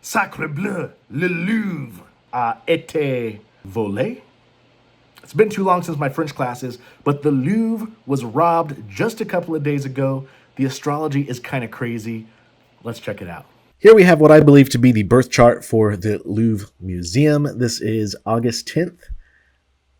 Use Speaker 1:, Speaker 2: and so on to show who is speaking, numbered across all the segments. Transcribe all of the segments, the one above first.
Speaker 1: Sacre bleu, le Louvre a été volé. It's been too long since my French classes, but the Louvre was robbed just a couple of days ago. The astrology is kind of crazy. Let's check it out. Here we have what I believe to be the birth chart for the Louvre Museum. This is August 10th,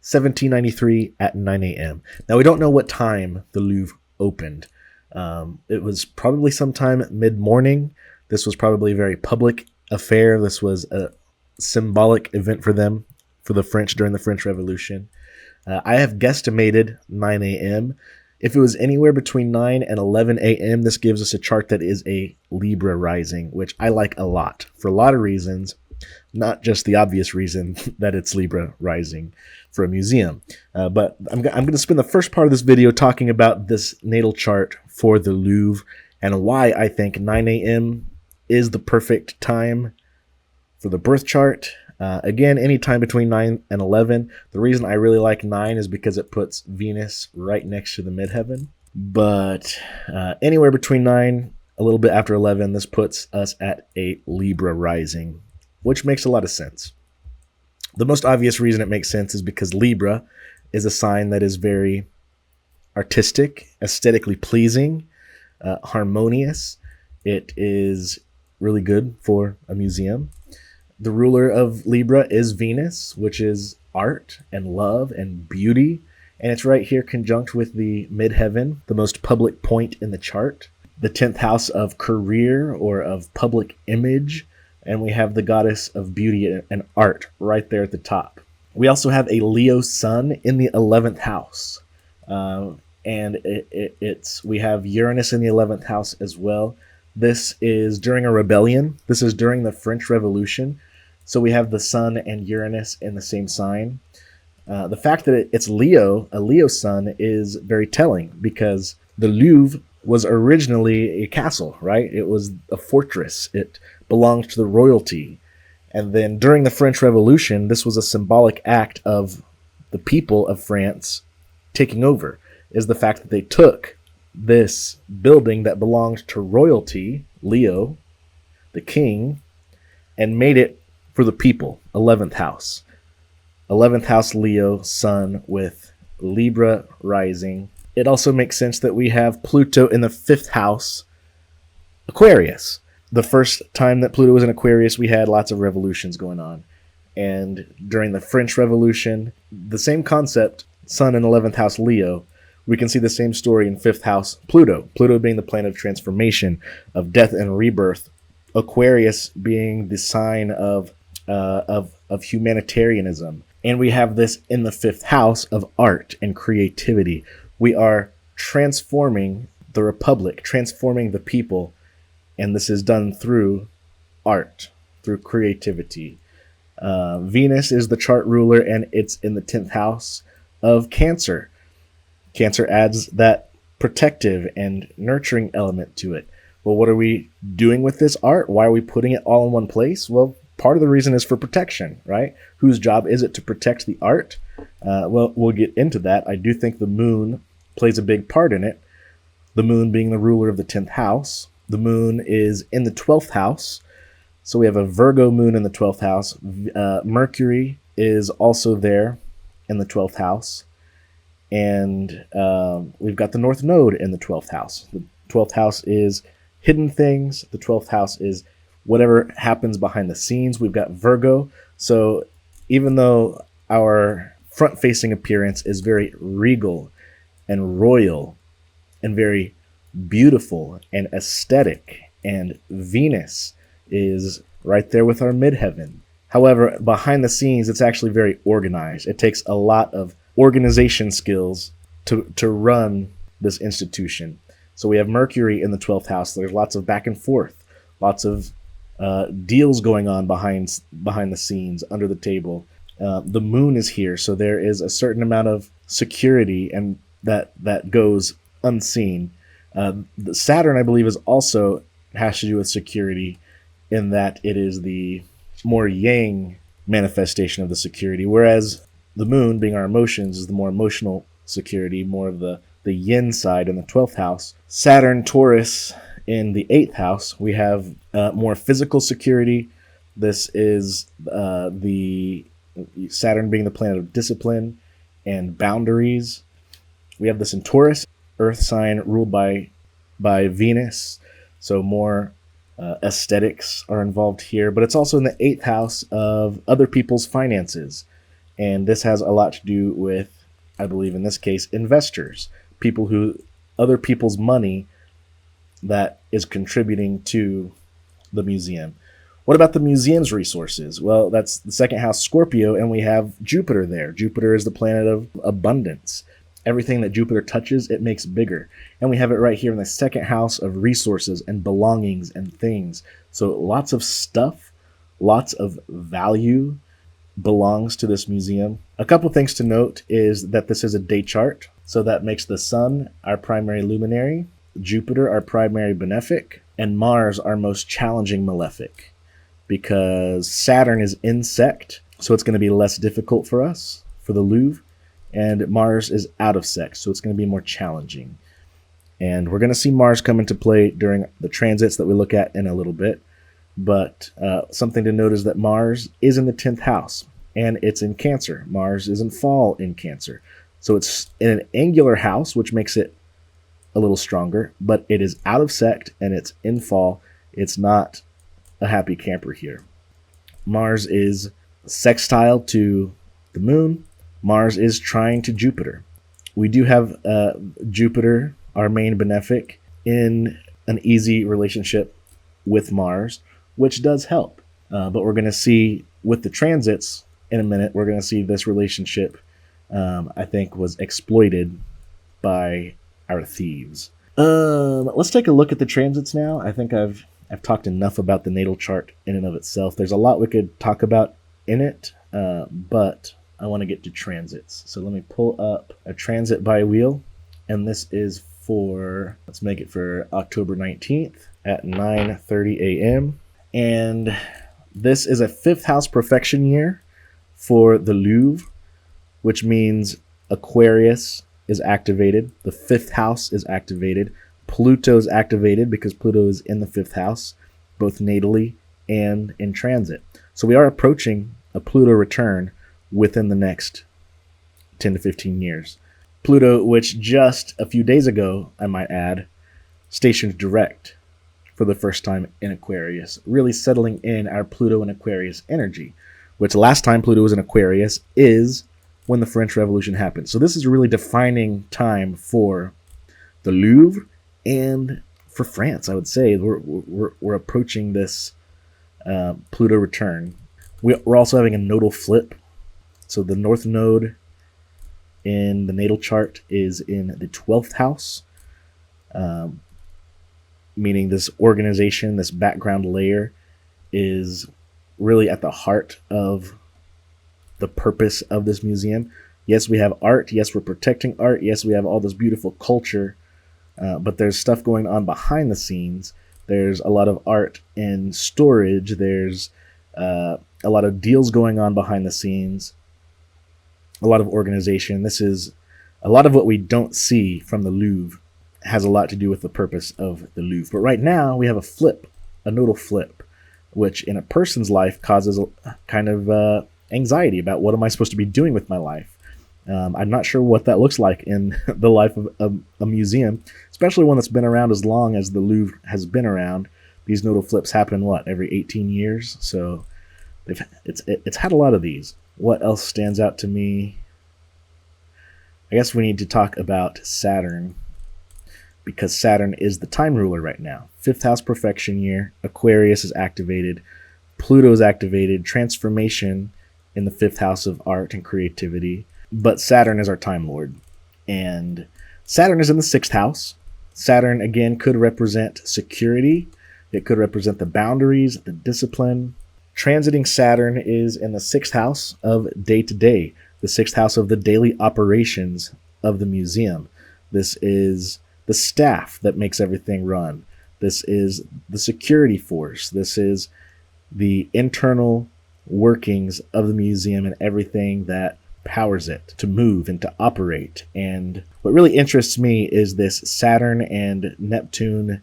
Speaker 1: 1793 at 9 a.m. Now, we don't know what time the Louvre opened. It was probably sometime mid-morning. This was probably a very public affair. This was a symbolic event for them, for the French during the French Revolution. I have guesstimated 9 a.m. If it was anywhere between 9 and 11 a.m., this gives us a chart that is a Libra Rising, which I like a lot for a lot of reasons, not just the obvious reason that it's Libra Rising for a museum. But I'm going to spend the first part of this video talking about this natal chart for the Louvre and why I think 9 a.m. is the perfect time for the birth chart. Again, any time between 9 and 11. The reason I really like 9 is because it puts Venus right next to the midheaven. But anywhere between 9, a little bit after 11, this puts us at a Libra rising, which makes a lot of sense. The most obvious reason it makes sense is because Libra is a sign that is very artistic, aesthetically pleasing, harmonious. It is really good for a museum. The ruler of Libra is Venus, which is art and love and beauty. And it's right here conjunct with the midheaven, the most public point in the chart, the 10th house of career or of public image. And we have the goddess of beauty and art right there at the top. We also have a Leo sun in the 11th house. And we have Uranus in the 11th house as well. This is during a rebellion. This is during the French Revolution. So we have the sun and Uranus in the same sign. The fact that it's Leo, a Leo sun, is very telling because the Louvre was originally a castle, right? It was a fortress. It belonged to the royalty. And then during the French Revolution, this was a symbolic act of the people of France taking over, is the fact that they took this building that belonged to royalty, Leo, the king, and made it for the people, 11th house. 11th house Leo sun with Libra rising. It also makes sense that we have Pluto in the 5th house, Aquarius. The first time that Pluto was in Aquarius, we had lots of revolutions going on. And during the French Revolution, the same concept, sun in 11th house Leo, we can see the same story in 5th house Pluto. Pluto being the planet of transformation, of death and rebirth. Aquarius being the sign of humanitarianism. And we have this in the 5th house of art and creativity. We are transforming the republic, transforming the people, and this is done through art, through creativity. Venus is the chart ruler, and it's in the 10th house of Cancer. Cancer adds that protective and nurturing element to it. Well, what are we doing with this art? Why are we putting it all in one place? Well, part of the reason is for protection, right? Whose job is it to protect the art? Well, we'll get into that. I do think the moon plays a big part in it. The moon being the ruler of the 10th house. The moon is in the 12th house. So we have a Virgo moon in the 12th house. Mercury is also there in the 12th house. And we've got the North Node in the 12th house. The 12th house is hidden things. The 12th house is whatever happens behind the scenes. We've got Virgo. So even though our front-facing appearance is very regal and royal and very beautiful and aesthetic, and Venus is right there with our midheaven. However, behind the scenes, it's actually very organized. It takes a lot of organization skills to run this institution. So we have Mercury in the 12th house. There's lots of back and forth, lots of deals going on behind the scenes, under the table. The moon is here, so there is a certain amount of security, and that goes unseen. The Saturn, I believe, is also has to do with security, in that it is the more yang manifestation of the security, whereas the moon, being our emotions, is the more emotional security, more of the yin side in the 12th house. Saturn, Taurus in the 8th house, we have more physical security, This is the Saturn being the planet of discipline and boundaries. We have this in Taurus, Earth sign ruled by Venus, so more aesthetics are involved here. But it's also in the 8th house of other people's finances, and this has a lot to do with, I believe in this case, investors, people who other people's money that is contributing to the museum. What about the museum's resources? Well, that's the 2nd house, Scorpio, and we have Jupiter there. Jupiter is the planet of abundance. Everything that Jupiter touches, it makes bigger. And we have it right here in the 2nd house of resources and belongings and things. So lots of stuff, lots of value belongs to this museum. A couple things to note is that this is a day chart. So that makes the sun our primary luminary, Jupiter our primary benefic, and Mars our most challenging malefic, because Saturn is insect, so it's going to be less difficult for us, for the Louvre, and Mars is out of sect, so it's going to be more challenging. And we're going to see Mars come into play during the transits that we look at in a little bit, but something to note is that Mars is in the 10th house, and it's in Cancer. Mars is in fall in Cancer, so it's in an angular house, which makes it a little stronger, but it is out of sect, and it's in fall. It's not a happy camper here. Mars is sextile to the moon. Mars is trine to Jupiter. We do have Jupiter, our main benefic, in an easy relationship with Mars, which does help. But we're going to see with the transits in a minute, we're going to see this relationship, I think, was exploited by our thieves. Let's take a look at the transits now. I think I've talked enough about the natal chart in and of itself. There's a lot we could talk about in it, but I want to get to transits. So let me pull up a transit by wheel, and this is for, let's make it for October 19th at 9:30 a.m. And this is a 5th house perfection year for the Louvre, which means Aquarius is activated. The 5th house is activated. Pluto is activated because Pluto is in the 5th house, both natally and in transit. So we are approaching a Pluto return within the next 10 to 15 years. Pluto, which just a few days ago, I might add, stationed direct for the first time in Aquarius, really settling in our Pluto and Aquarius energy, which last time Pluto was in Aquarius is when the French Revolution happened. So this is a really defining time for the Louvre and for France, I would say. We're approaching this Pluto return. We're also having a nodal flip. So the North Node in the natal chart is in the 12th house, meaning this organization, this background layer is really at the heart of the purpose of this museum. Yes, we have art. Yes, we're protecting art. Yes, we have all this beautiful culture, but there's stuff going on behind the scenes. There's a lot of art in storage. There's a lot of deals going on behind the scenes, a lot of organization. This is a lot of what we don't see from the Louvre has a lot to do with the purpose of the Louvre. But right now we have a flip, a nodal flip, which in a person's life causes a kind of anxiety about what am I supposed to be doing with my life. I'm not sure what that looks like in the life of a museum, especially one that's been around as long as the Louvre has been around. These nodal flips happen, every 18 years? So it's had a lot of these. What else stands out to me? I guess we need to talk about Saturn, because Saturn is the time ruler right now. 5th house perfection year, Aquarius is activated, Pluto is activated, transformation in the 5th house of art and creativity. But Saturn is our time lord. And Saturn is in the 6th house. Saturn, again, could represent security. It could represent the boundaries, the discipline. Transiting Saturn is in the 6th house of day-to-day, the 6th house of the daily operations of the museum. This is the staff that makes everything run. This is the security force. This is the internal workings of the museum and everything that powers it to move and to operate. And what really interests me is this Saturn and Neptune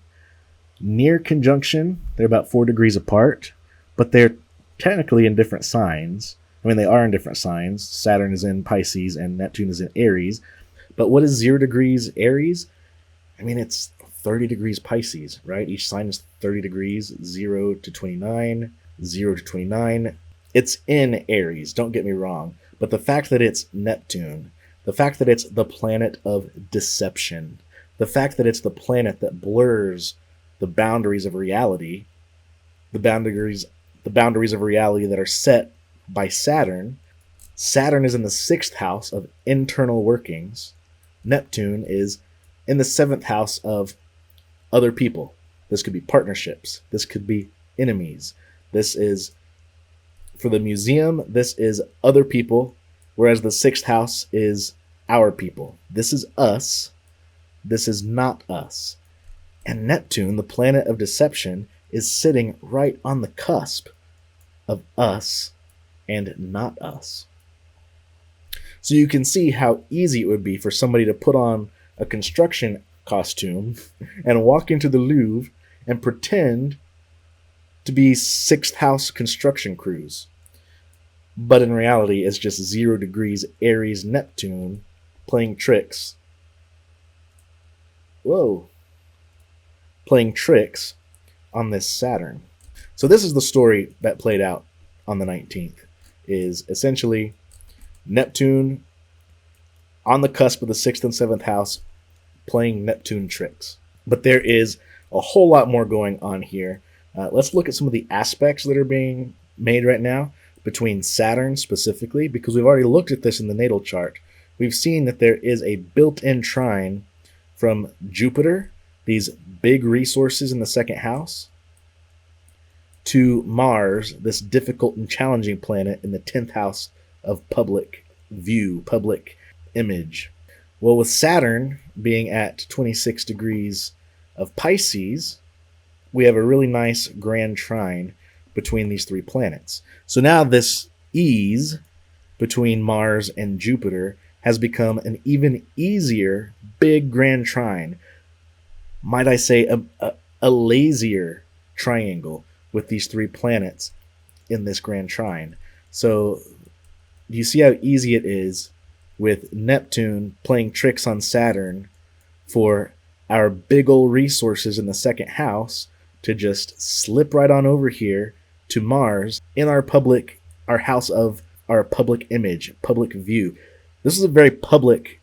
Speaker 1: near conjunction. They're about 4 degrees apart, but they're technically in different signs. I mean, they are in different signs. Saturn is in Pisces and Neptune is in Aries. But what is 0 degrees Aries? I mean, it's 30 degrees Pisces, right? Each sign is 30 degrees, 0 to 29, 0 to 29. It's in Aries, don't get me wrong. But the fact that it's Neptune, the fact that it's the planet of deception, the fact that it's the planet that blurs the boundaries of reality, the boundaries of reality that are set by Saturn. Saturn is in the 6th house of internal workings. Neptune is in the 7th house of other people. This could be partnerships. This could be enemies. This is, for the museum, this is other people, whereas the 6th house is our people. This is us. This is not us. And Neptune, the planet of deception, is sitting right on the cusp of us and not us. So you can see how easy it would be for somebody to put on a construction costume and walk into the Louvre and pretend to be 6th house construction crews. But in reality, it's just 0 degrees Aries Neptune playing tricks. Playing tricks on this Saturn. So this is the story that played out on the 19th, is essentially Neptune on the cusp of the 6th and 7th house playing Neptune tricks. But there is a whole lot more going on here. Let's look at some of the aspects that are being made right now between Saturn specifically, because we've already looked at this in the natal chart. We've seen that there is a built-in trine from Jupiter, these big resources in the 2nd house, to Mars, this difficult and challenging planet in the 10th house of public view, public image. Well, with Saturn being at 26 degrees of Pisces, we have a really nice grand trine between these 3 planets. So now this ease between Mars and Jupiter has become an even easier big grand trine. Might I say a lazier triangle with these 3 planets in this grand trine. So you see how easy it is with Neptune playing tricks on Saturn for our big old resources in the 2nd house to just slip right on over here to Mars in our house of our public image, public view. This is a very public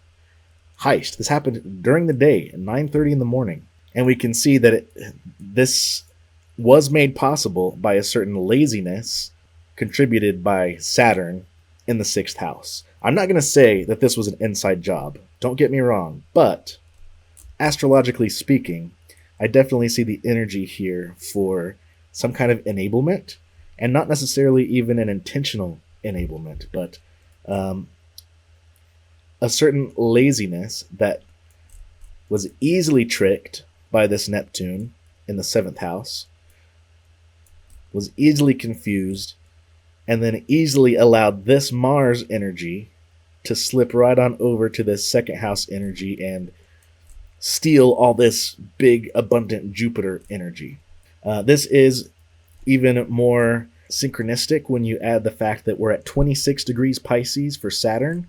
Speaker 1: heist. This happened during the day at 9:30 in the morning. And we can see that this was made possible by a certain laziness contributed by Saturn in the 6th house. I'm not going to say that this was an inside job. Don't get me wrong. But astrologically speaking, I definitely see the energy here for some kind of enablement, and not necessarily even an intentional enablement, but a certain laziness that was easily tricked by this Neptune in the 7th house, was easily confused, and then easily allowed this Mars energy to slip right on over to this 2nd house energy and steal all this big, abundant Jupiter energy. This is even more synchronistic when you add the fact that we're at 26 degrees Pisces for Saturn,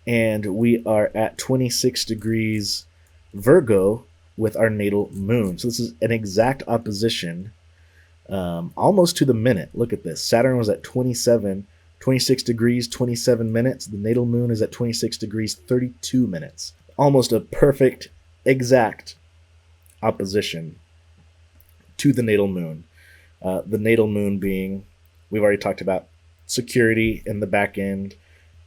Speaker 1: and we are at 26 degrees Virgo with our natal moon. So this is an exact opposition, almost to the minute. Look at this. Saturn was at 26 degrees, 27 minutes. The natal moon is at 26 degrees, 32 minutes. Almost a perfect, exact opposition to the natal moon. The natal moon being, we've already talked about security in the back end,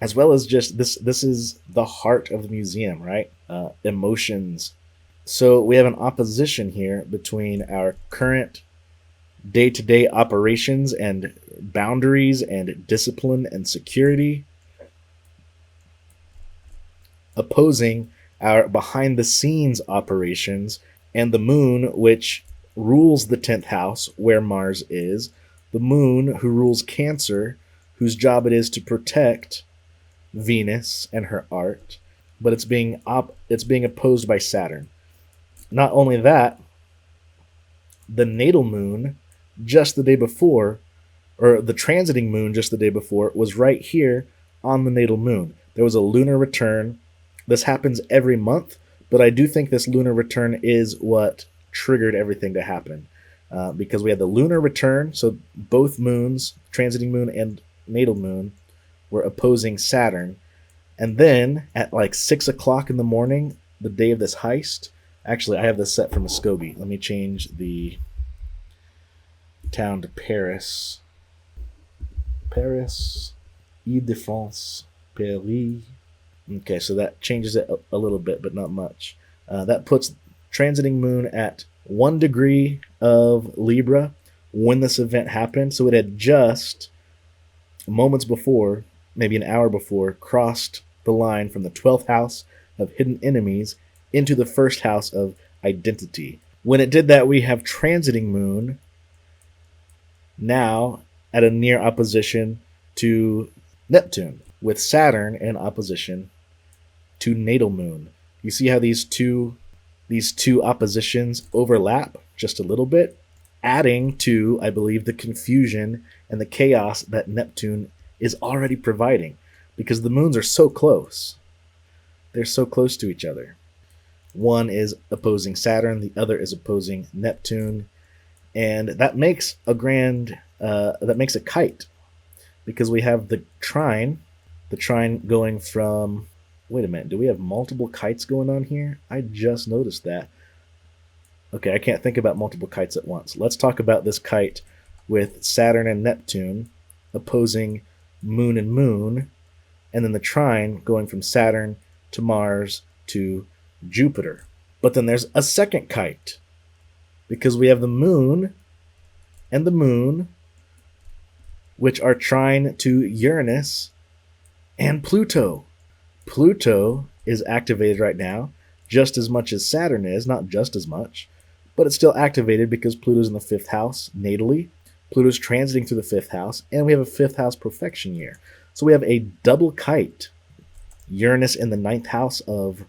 Speaker 1: as well as just this is the heart of the museum, right? Emotions. So we have an opposition here between our current day-to-day operations and boundaries and discipline and security, opposing our behind-the-scenes operations and the moon, which rules the 10th house where Mars is, the moon who rules Cancer, whose job it is to protect Venus and her art, but it's being opposed by Saturn. Not only that, the natal moon, just the day before, or the transiting moon just the day before, was right here on the natal moon. There was a lunar return. This happens every month, but I do think this lunar return is what triggered everything to happen. Because we had the lunar return, so both moons, transiting moon and natal moon, were opposing Saturn. And then at like 6 o'clock in the morning, the day of this heist, actually, I have this set from Muskogee. Let me change the town to Paris. Paris, Ile-de-France, Paris. Okay, so that changes it a little bit, but not much. That puts transiting moon at 1 degree of Libra when this event happened. So it had just moments before, maybe an hour before, crossed the line from the 12th house of hidden enemies into the first house of identity. When it did that, we have transiting moon now at a near opposition to Neptune, with Saturn in opposition to natal moon. You see how these two oppositions overlap just a little bit, adding to, I believe, the confusion and the chaos that Neptune is already providing, because the moons are so close. They're so close to each other. One is opposing Saturn, the other is opposing Neptune, and that makes a kite, because we have the trine going from, wait a minute, do we have multiple kites going on here? I just noticed that. Okay, I can't think about multiple kites at once. Let's talk about this kite with Saturn and Neptune opposing moon and moon, and then the trine going from Saturn to Mars to Jupiter. But then there's a second kite, because we have the moon and the moon, which are trine to Uranus and Pluto. Pluto is activated right now, just as much as Saturn is, not just as much, but it's still activated because Pluto's in the 5th house natally. Pluto's transiting through the 5th house, and we have a 5th house profection year. So we have a double kite. Uranus in the 9th house of,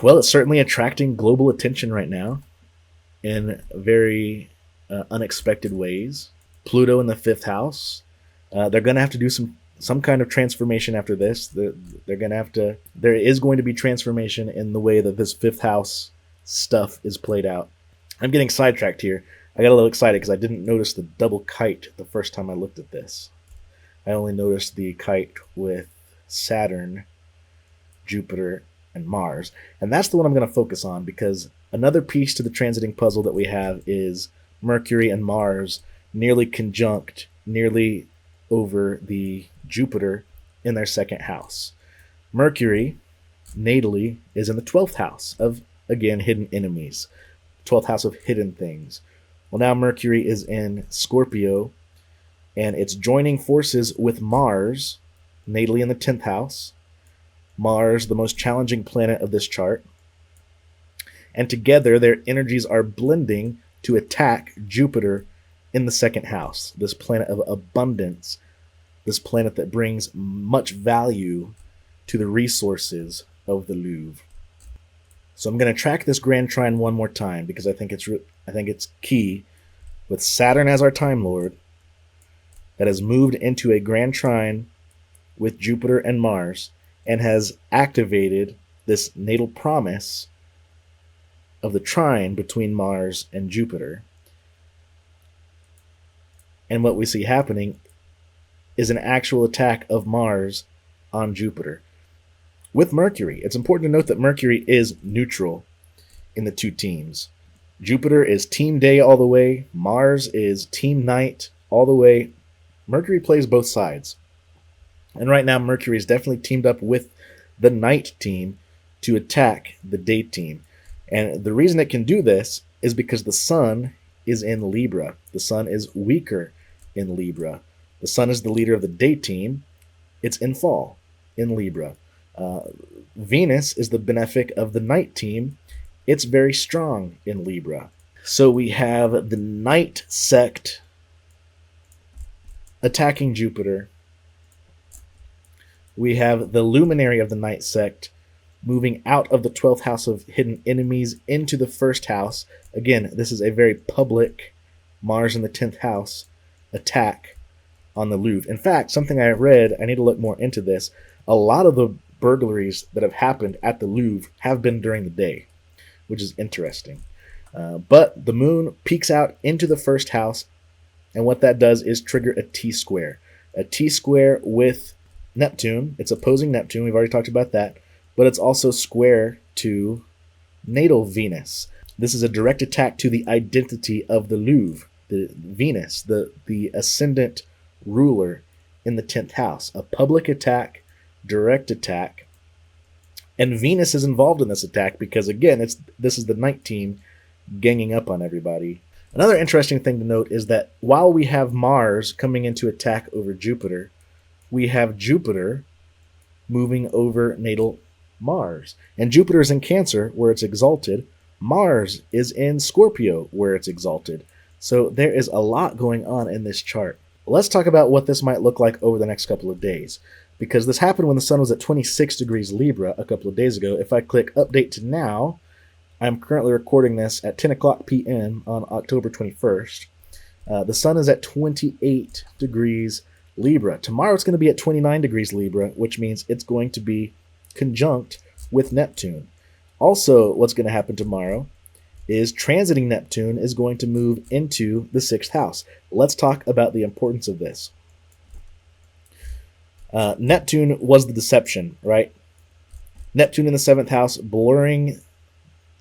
Speaker 1: well, it's certainly attracting global attention right now in very unexpected ways. Pluto in the 5th house. They're going to have to do some kind of transformation after this. They're going to have to. There is going to be transformation in the way that this 5th house stuff is played out. I'm getting sidetracked here. I got a little excited because I didn't notice the double kite the first time I looked at this. I only noticed the kite with Saturn, Jupiter, and Mars. And that's the one I'm going to focus on, because another piece to the transiting puzzle that we have is Mercury and Mars nearly conjunct, nearly over the Jupiter in their 2nd house. Mercury, natally, is in the 12th house of, again, hidden enemies. 12th house of hidden things. Well, now Mercury is in Scorpio, and it's joining forces with Mars, natally in the 10th house. Mars, the most challenging planet of this chart. And together, their energies are blending to attack Jupiter in the 2nd house, this planet of abundance, this planet that brings much value to the resources of the Louvre. So I'm going to track this grand trine one more time, because I think it's key, with Saturn as our Time Lord, that has moved into a grand trine with Jupiter and Mars, and has activated this natal promise of the trine between Mars and Jupiter. And what we see happening is an actual attack of Mars on Jupiter with Mercury. It's important to note that Mercury is neutral in the two teams. Jupiter is team day all the way. Mars is team night all the way. Mercury plays both sides. And right now, Mercury is definitely teamed up with the night team to attack the day team. And the reason it can do this is because the sun is in Libra. The sun is weaker in Libra. The sun is the leader of the day team. It's in fall in Libra. Venus is the benefic of the night team. It's very strong in Libra. So we have the night sect attacking Jupiter. We have the luminary of the night sect moving out of the 12th house of hidden enemies into the 1st house. Again, this is a very public Mars in the 10th house attack on the Louvre. In fact, something I read, I need to look more into this. A lot of the burglaries that have happened at the Louvre have been during the day, which is interesting. But the moon peeks out into the first house, and what that does is trigger a T-square. A T-square with Neptune. It's opposing Neptune. We've already talked about that. But it's also square to natal Venus. This is a direct attack to the identity of the Louvre, the Venus, the ascendant ruler in the 10th house. A public attack, direct attack. And Venus is involved in this attack because, again, this is the night team ganging up on everybody. Another interesting thing to note is that while we have Mars coming into attack over Jupiter, we have Jupiter moving over natal Mars. And Jupiter is in Cancer, where it's exalted. Mars is in Scorpio, where it's exalted. So there is a lot going on in this chart. Let's talk about what this might look like over the next couple of days, because this happened when the sun was at 26 degrees Libra a couple of days ago. If I click update to now, I'm currently recording this at 10 o'clock p.m. on October 21st. The sun is at 28 degrees Libra. Tomorrow it's going to be at 29 degrees Libra, which means it's going to be conjunct with Neptune. Also, what's going to happen tomorrow is transiting Neptune is going to move into the 6th house. Let's talk about the importance of this. Neptune was the deception, right? Neptune in the 7th house, blurring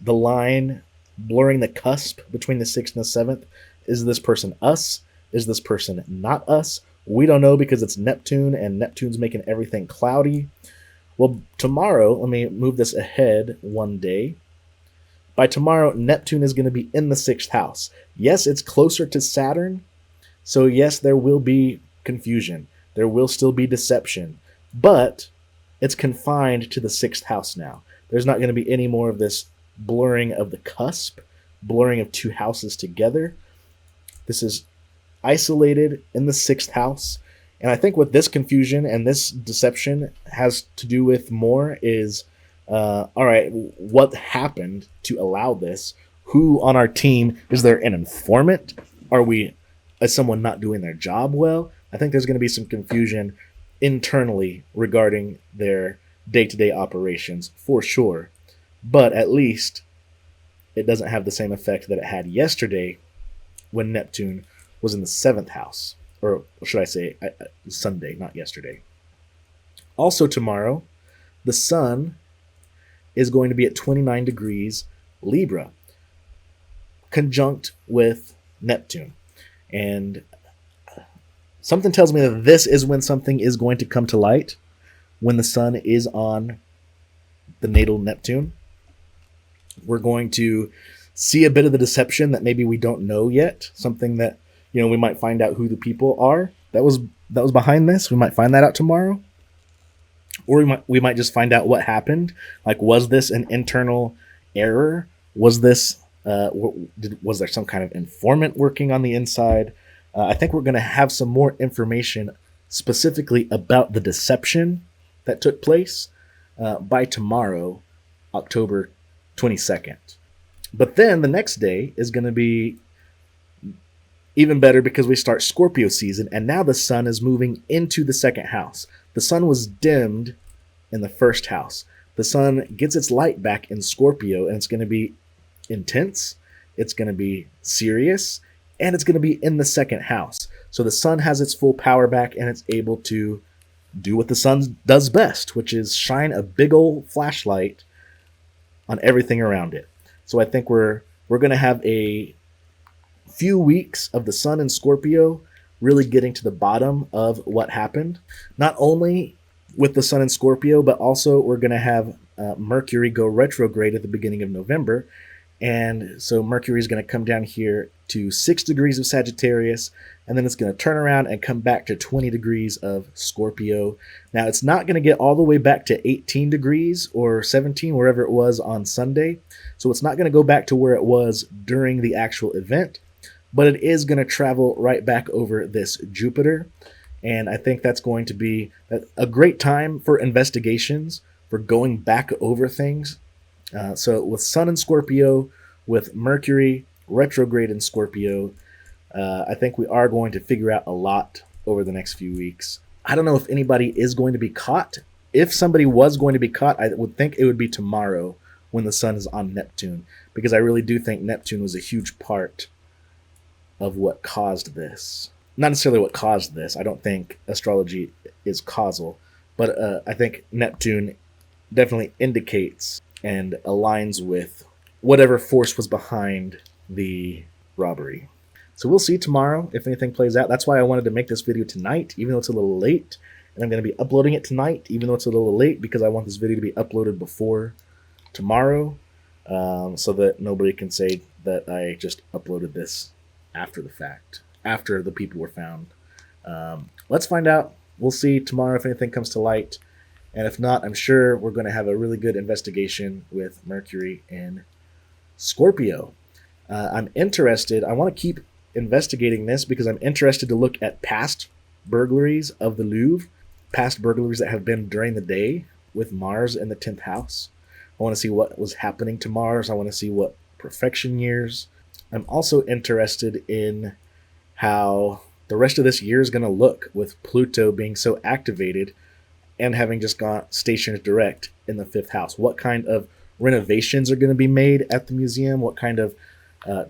Speaker 1: the line, blurring the cusp between the 6th and the 7th. Is this person us? Is this person not us? We don't know because it's Neptune, and Neptune's making everything cloudy. Well, tomorrow, let me move this ahead one day. By tomorrow, Neptune is going to be in the 6th house. Yes, it's closer to Saturn, so yes, there will be confusion. There will still be deception, but it's confined to the 6th house now. There's not going to be any more of this blurring of the cusp, blurring of two houses together. This is isolated in the 6th house. And I think what this confusion and this deception has to do with more is, all right, what happened to allow this? Who on our team? Is there an informant? Is someone not doing their job well? I think there's going to be some confusion internally regarding their day-to-day operations for sure. But at least it doesn't have the same effect that it had yesterday when Neptune was in the 7th house. Or should I say Sunday, not yesterday. Also tomorrow, the sun is going to be at 29 degrees Libra, conjunct with Neptune. And something tells me that this is when something is going to come to light, when the sun is on the natal Neptune. We're going to see a bit of the deception that maybe we don't know yet, something that, we might find out who the people are that was behind this. We might find that out tomorrow. Or we might just find out what happened. Like, was this an internal error? Was this was there some kind of informant working on the inside? I think we're going to have some more information specifically about the deception that took place by tomorrow, October 22nd. But then the next day is going to be even better because we start Scorpio season, and now the sun is moving into the 2nd house. The sun was dimmed in the 1st house. The sun gets its light back in Scorpio, and it's going to be intense, it's going to be serious, and it's going to be in the 2nd house. So the sun has its full power back, and it's able to do what the sun does best, which is shine a big old flashlight on everything around it. So I think we're going to have a few weeks of the sun in Scorpio really getting to the bottom of what happened. Not only with the sun in Scorpio, but also we're going to have Mercury go retrograde at the beginning of November. And so Mercury is going to come down here to 6 degrees of Sagittarius, and then it's going to turn around and come back to 20 degrees of Scorpio. Now, it's not going to get all the way back to 18 degrees or 17, wherever it was on Sunday. So it's not going to go back to where it was during the actual event, but it is going to travel right back over this Jupiter. And I think that's going to be a great time for investigations, for going back over things. So with Sun in Scorpio, with Mercury retrograde in Scorpio, I think we are going to figure out a lot over the next few weeks. I don't know if anybody is going to be caught. If somebody was going to be caught, I would think it would be tomorrow when the sun is on Neptune, because I really do think Neptune was a huge part of what caused this. Not necessarily what caused this. I don't think astrology is causal, but I think Neptune definitely indicates and aligns with whatever force was behind the robbery. So we'll see tomorrow if anything plays out. That's why I wanted to make this video tonight, even though it's a little late. And I'm going to be uploading it tonight, even though it's a little late, because I want this video to be uploaded before tomorrow, so that nobody can say that I just uploaded this after the fact, after the people were found. Let's find out. We'll see tomorrow if anything comes to light. And if not, I'm sure we're going to have a really good investigation with Mercury in Scorpio. I'm interested. I want to keep investigating this because I'm interested to look at past burglaries of the Louvre, past burglaries that have been during the day with Mars in the 10th house. I want to see what was happening to Mars. I want to see what perfection years. I'm also interested in how the rest of this year is going to look with Pluto being so activated and having just gone stationed direct in the 5th house. What kind of renovations are going to be made at the museum? What kind of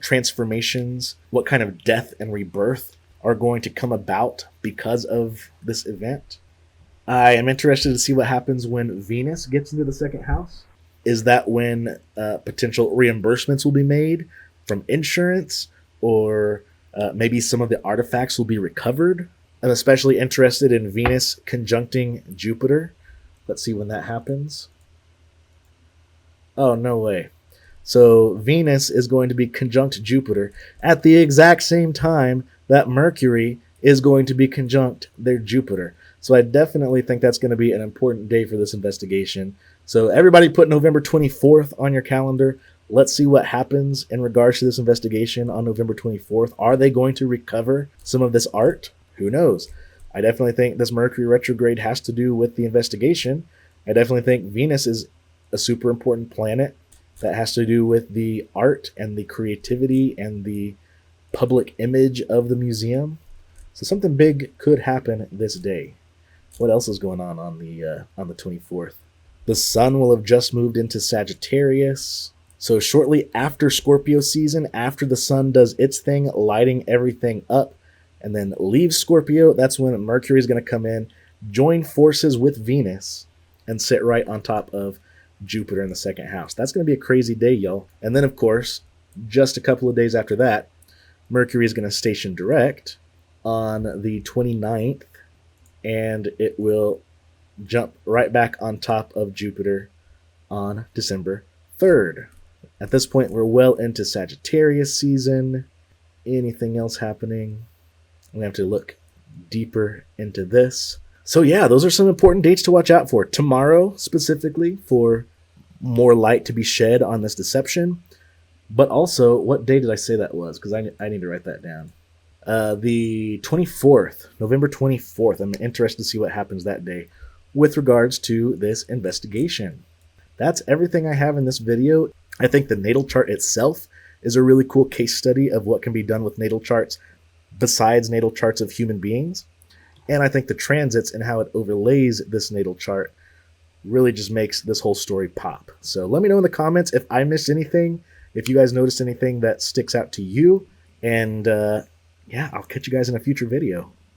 Speaker 1: transformations, what kind of death and rebirth are going to come about because of this event? I am interested to see what happens when Venus gets into the 2nd house. Is that when potential reimbursements will be made from insurance, or maybe some of the artifacts will be recovered? I'm especially interested in Venus conjuncting Jupiter. Let's see when that happens. Oh, no way. So Venus is going to be conjunct Jupiter at the exact same time that Mercury is going to be conjunct their Jupiter. So I definitely think that's going to be an important day for this investigation. So everybody put November 24th on your calendar. Let's see what happens in regards to this investigation on November 24th. Are they going to recover some of this art? Who knows? I definitely think this Mercury retrograde has to do with the investigation. I definitely think Venus is a super important planet that has to do with the art and the creativity and the public image of the museum. So something big could happen this day. What else is going on the 24th? The sun will have just moved into Sagittarius. So shortly after Scorpio season, after the sun does its thing, lighting everything up, and then leaves Scorpio, that's when Mercury is going to come in, join forces with Venus, and sit right on top of Jupiter in the 2nd house. That's going to be a crazy day, y'all. And then, of course, just a couple of days after that, Mercury is going to station direct on the 29th, and it will jump right back on top of Jupiter on December 3rd. At this point, we're well into Sagittarius season. Anything else happening? I'm going to have to look deeper into this. So yeah, those are some important dates to watch out for. Tomorrow, specifically, for more light to be shed on this deception. But also, what day did I say that was? Because I need to write that down. The 24th, November 24th. I'm interested to see what happens that day with regards to this investigation. That's everything I have in this video. I think the natal chart itself is a really cool case study of what can be done with natal charts besides natal charts of human beings. And I think the transits and how it overlays this natal chart really just makes this whole story pop. So let me know in the comments if I missed anything, if you guys noticed anything that sticks out to you. And yeah, I'll catch you guys in a future video.